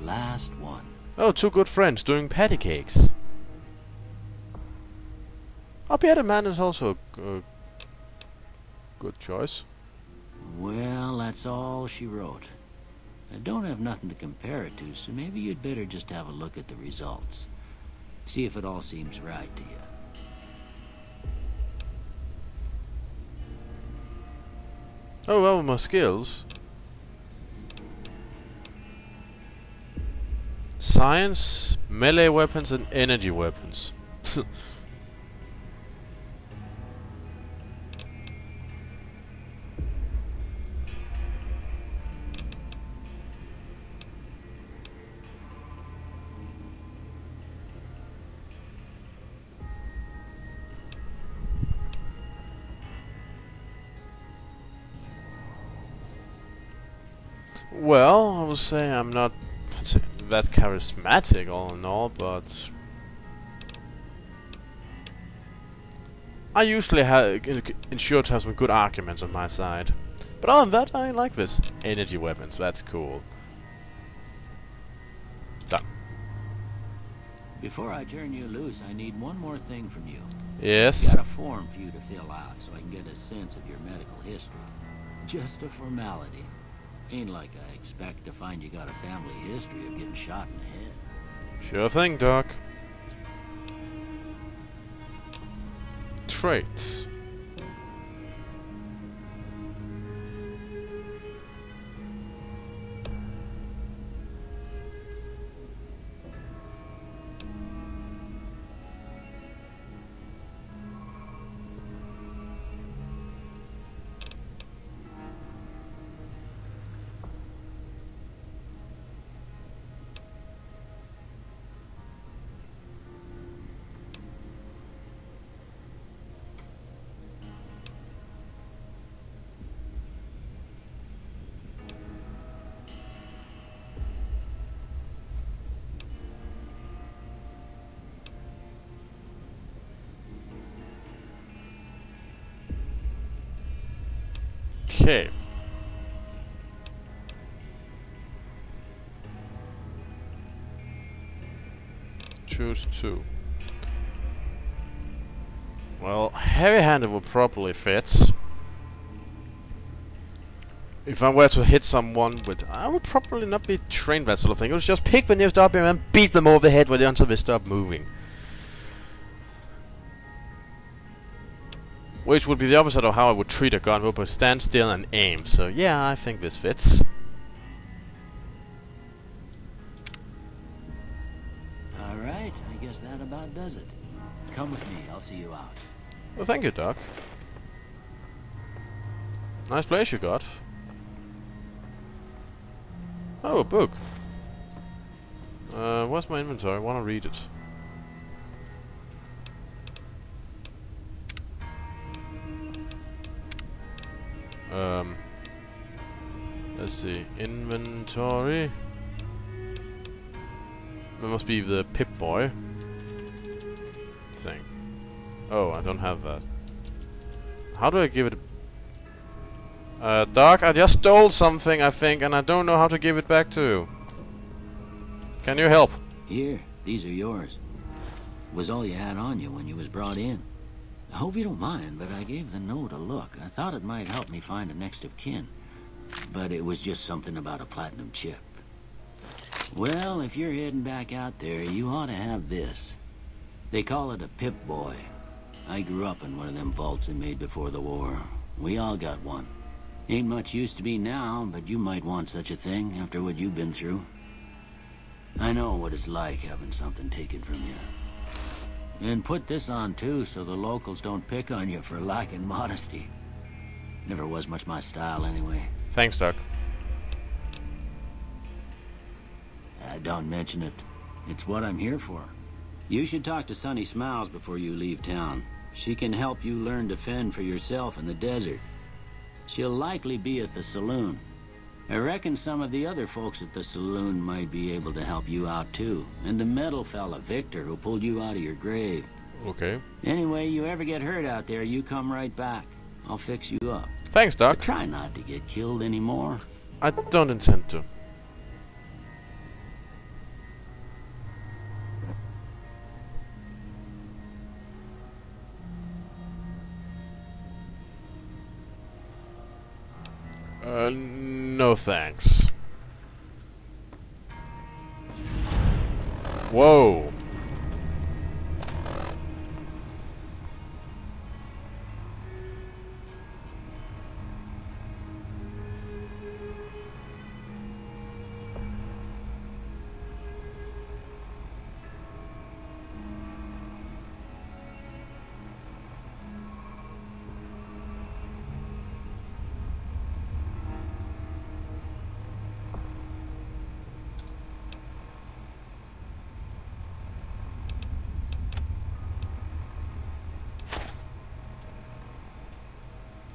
Last one. Oh, two good friends doing patty cakes. Oh, bearded man is also a good choice. Well, that's all she wrote. I don't have nothing to compare it to, so maybe you'd better just have a look at the results. See if it all seems right to you. Oh, well, my skills. Science, melee weapons and energy weapons. Well, I would say I'm not that charismatic all in all, but I usually ensure to have some good arguments on my side. But other than that, I like this. Energy weapons, that's cool. Done. Before I turn you loose, I need one more thing from you. Yes. I've got a form for you to fill out so I can get a sense of your medical history. Just a formality. Ain't like I expect to find you got a family history of getting shot in the head. Sure thing, Doc. Traits. Okay. Choose two. Well, heavy-handed will probably fit. If I were to hit someone with... I would probably not be trained that sort of thing. It was just pick the nearest object and beat them over the head with it until they stop moving. Which would be the opposite of how I would treat a gun, would stand still and aim. So yeah, I think this fits. Alright, I guess that about does it. Come with me, I'll see you out. Well, thank you, Doc. Nice place you got. Oh, a book. What's my inventory? I want to read it. Let's see. Inventory. That must be the Pip-Boy thing. Oh, I don't have that. How do I give it... Doc, I just stole something, I think, and I don't know how to give it back to you. Can you help? Here, these are yours. Was all you had on you when you was brought in. I hope you don't mind, but I gave the note a look. I thought it might help me find a next of kin. But it was just something about a platinum chip. Well, if you're heading back out there, you ought to have this. They call it a Pip-Boy. I grew up in one of them vaults they made before the war. We all got one. Ain't much use to me now, but you might want such a thing after what you've been through. I know what it's like having something taken from you. And put this on too, so the locals don't pick on you for lacking modesty. Never was much my style anyway. Thanks, Doc. Don't mention it. It's what I'm here for. You should talk to Sunny Smiles before you leave town. She can help you learn to fend for yourself in the desert. She'll likely be at the saloon. I reckon some of the other folks at the saloon might be able to help you out too. And the metal fella, Victor, who pulled you out of your grave. Okay. Anyway, you ever get hurt out there, you come right back. I'll fix you up. Thanks, Doc. But try not to get killed anymore. I don't intend to. No thanks. Whoa.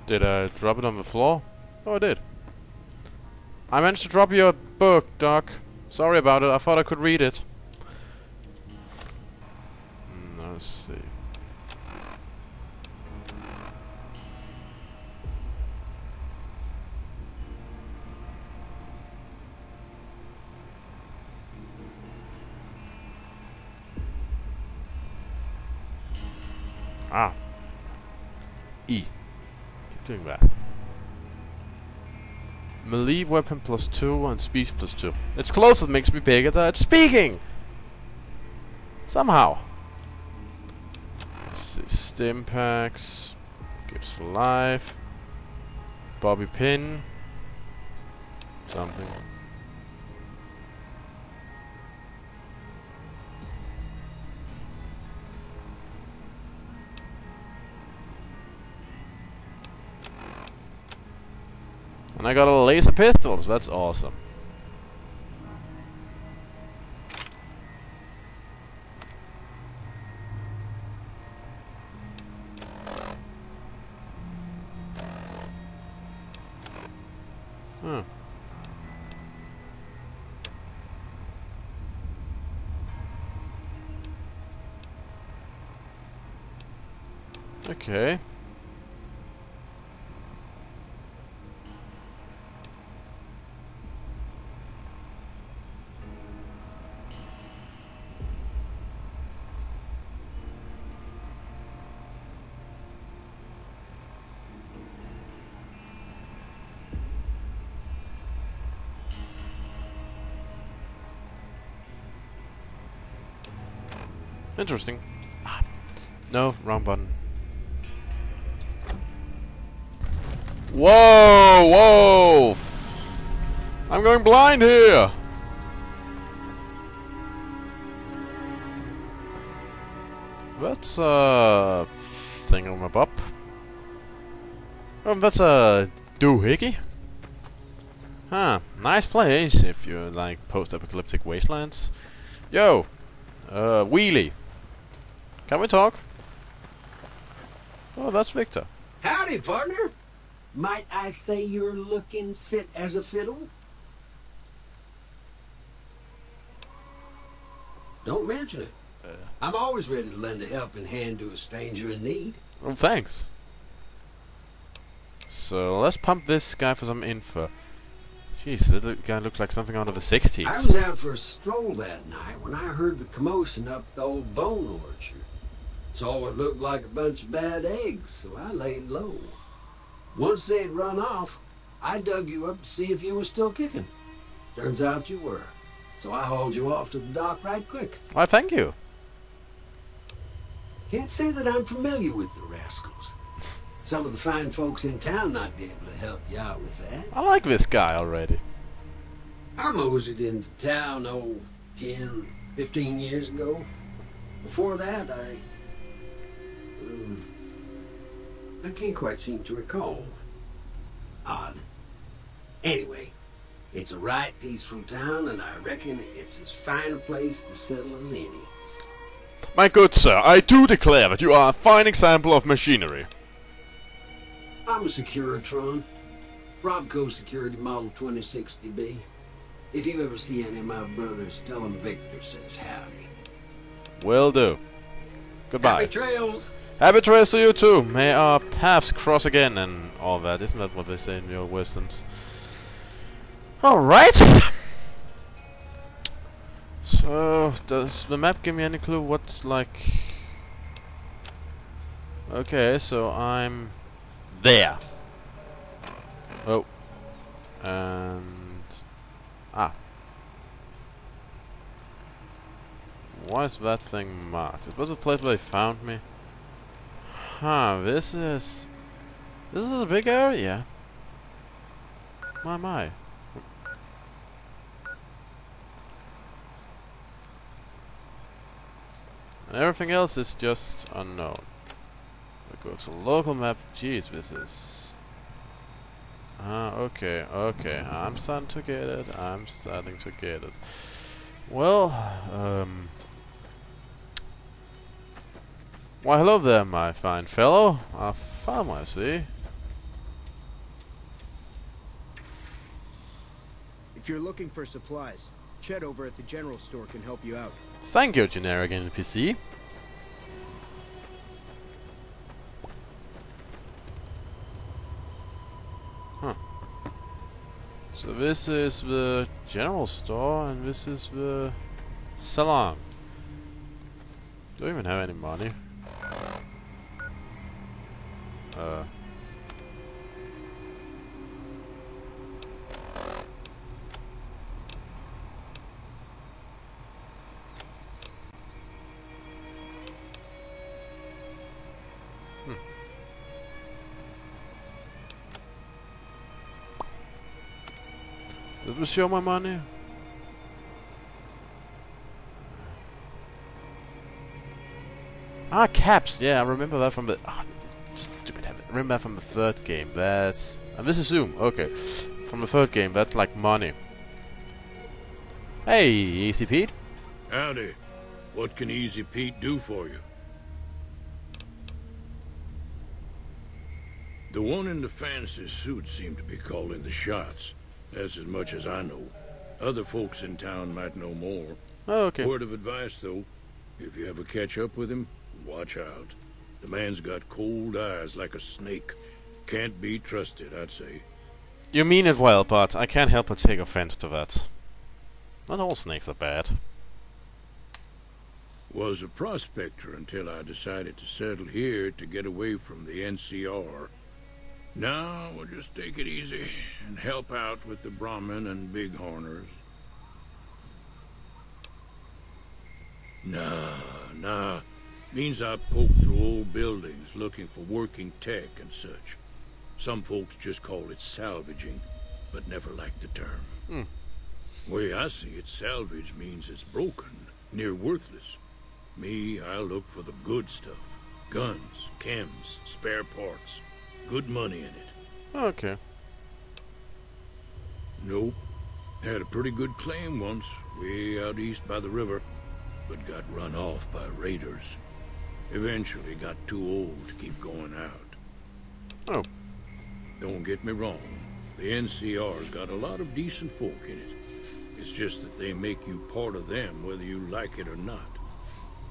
Did I drop it on the floor? Oh, I did. I managed to drop your book, Doc. Sorry about it. I thought I could read it. Let's see. Ah. E. Doing that. Melee weapon +2 and speed +2. It's close, it makes me bigger at speaking! Somehow. Let's see. Stim packs. Gives life. Bobby pin. Something. And I got a laser pistols, that's awesome. Huh. Okay. Interesting. No, wrong button. Whoa, whoa! I'm going blind here! That's a thingamabob. That's a doohickey. Huh, nice place if you like post-apocalyptic wastelands. Yo! Wheelie. Can we talk? Oh, that's Victor. Howdy, partner. Might I say you're looking fit as a fiddle? Don't mention it. I'm always ready to lend a helping hand to a stranger in need. Oh, thanks. So, let's pump this guy for some info. Jeez, that guy looks like something out of the 60s. I was out for a stroll that night when I heard the commotion up the old bone orchard. Saw what looked like a bunch of bad eggs, so I laid low. Once they'd run off, I dug you up to see if you were still kicking. Turns out you were. So I hauled you off to the dock right quick. Why, thank you. Can't say that I'm familiar with the rascals. Some of the fine folks in town might be able to help you out with that. I like this guy already. I moseyed into town, 10, 15 years ago. Before that, I can't quite seem to recall. Odd. Anyway, it's a right peaceful town, and I reckon it's as fine a place to settle as any. My good sir, I do declare that you are a fine example of machinery. I'm a Securitron. Robco Security Model 2060B. If you ever see any of my brothers, tell them Victor says howdy. Will do. Goodbye. Happy trails! Happy trails to you too. May our paths cross again and all that. Isn't that what they say in your westerns? Alright. So, does the map give me any clue what's like... Okay, so I'm... there. Oh. And... Ah. Why is that thing marked? Is that the place where they found me? Huh, this is a big area. My. And everything else is just unknown. Go to the local map. Jeez, this is... okay. I'm starting to get it. Well, why hello there, my fine fellow. A farmer, I see. If you're looking for supplies, Chet over at the general store can help you out. Thank you, generic NPC. Huh. So this is the general store, and this is the salon. Don't even have any money. Did we show my money? Ah, caps. Yeah, I remember that from the... stupid habit. I remember that from the third game. That's... And this is Zoom. Okay. From the third game, that's like money. Hey, Easy Pete. Howdy. What can Easy Pete do for you? The one in the fancy suit seemed to be calling the shots. That's as much as I know. Other folks in town might know more. Oh, okay. Word of advice, though. If you ever catch up with him, watch out. The man's got cold eyes like a snake. Can't be trusted, I'd say. You mean it well, but I can't help but take offense to that. Not all snakes are bad. Was a prospector until I decided to settle here to get away from the NCR. Now we'll just take it easy and help out with the Brahmin and Bighorners. Nah. Means I poke through old buildings looking for working tech and such. Some folks just call it salvaging, but never liked the term. Way I see it, salvage means it's broken, near worthless. Me, I look for the good stuff. Guns, chems, spare parts. Good money in it. Okay. Nope. Had a pretty good claim once, way out east by the river, but got run off by raiders. Eventually got too old to keep going out. Oh. Don't get me wrong. The NCR's got a lot of decent folk in it. It's just that they make you part of them whether you like it or not.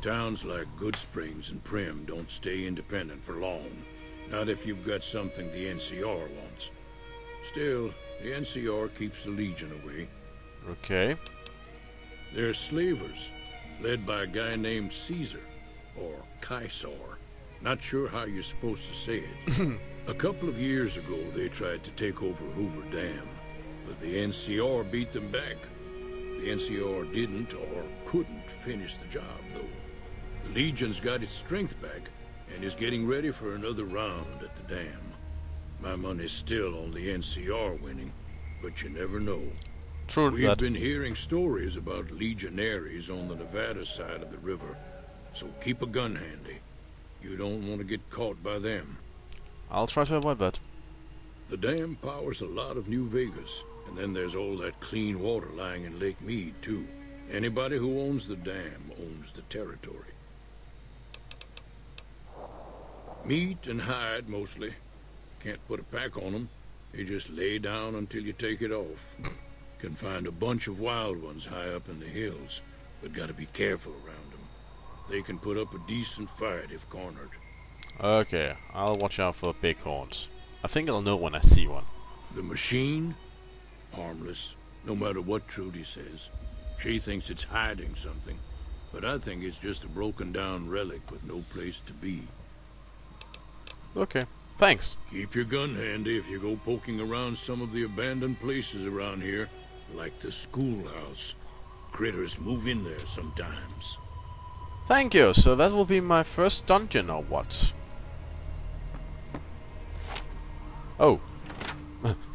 Towns like Good Springs and Prim don't stay independent for long. Not if you've got something the NCR wants. Still, the NCR keeps the Legion away. Okay. They're slavers, led by a guy named Caesar, or Caesar. Not sure how you're supposed to say it. A couple of years ago, they tried to take over Hoover Dam, but the NCR beat them back. The NCR didn't or couldn't finish the job, though. The Legion's got its strength back, and is getting ready for another round at the dam. My money's still on the NCR winning, but you never know. True We've that. been hearing stories about legionaries on the Nevada side of the river, so keep a gun handy. You don't want to get caught by them. I'll try to avoid that. The dam powers a lot of New Vegas, and then there's all that clean water lying in Lake Mead, too. Anybody who owns the dam owns the territory. Meat and hide, mostly. Can't put a pack on them. You just lay down until you take it off. Can find a bunch of wild ones high up in the hills, but gotta be careful around them. They can put up a decent fight if cornered. Okay, I'll watch out for bighorns. I think I'll know when I see one. The machine? Harmless, no matter what Trudy says. She thinks it's hiding something, but I think it's just a broken down relic with no place to be. Okay. Thanks. Keep your gun handy if you go poking around some of the abandoned places around here, like the schoolhouse. Critters move in there sometimes. Thank you. So that will be my first dungeon, or what? Oh.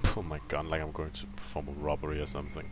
Pull my gun like I'm going to perform a robbery or something.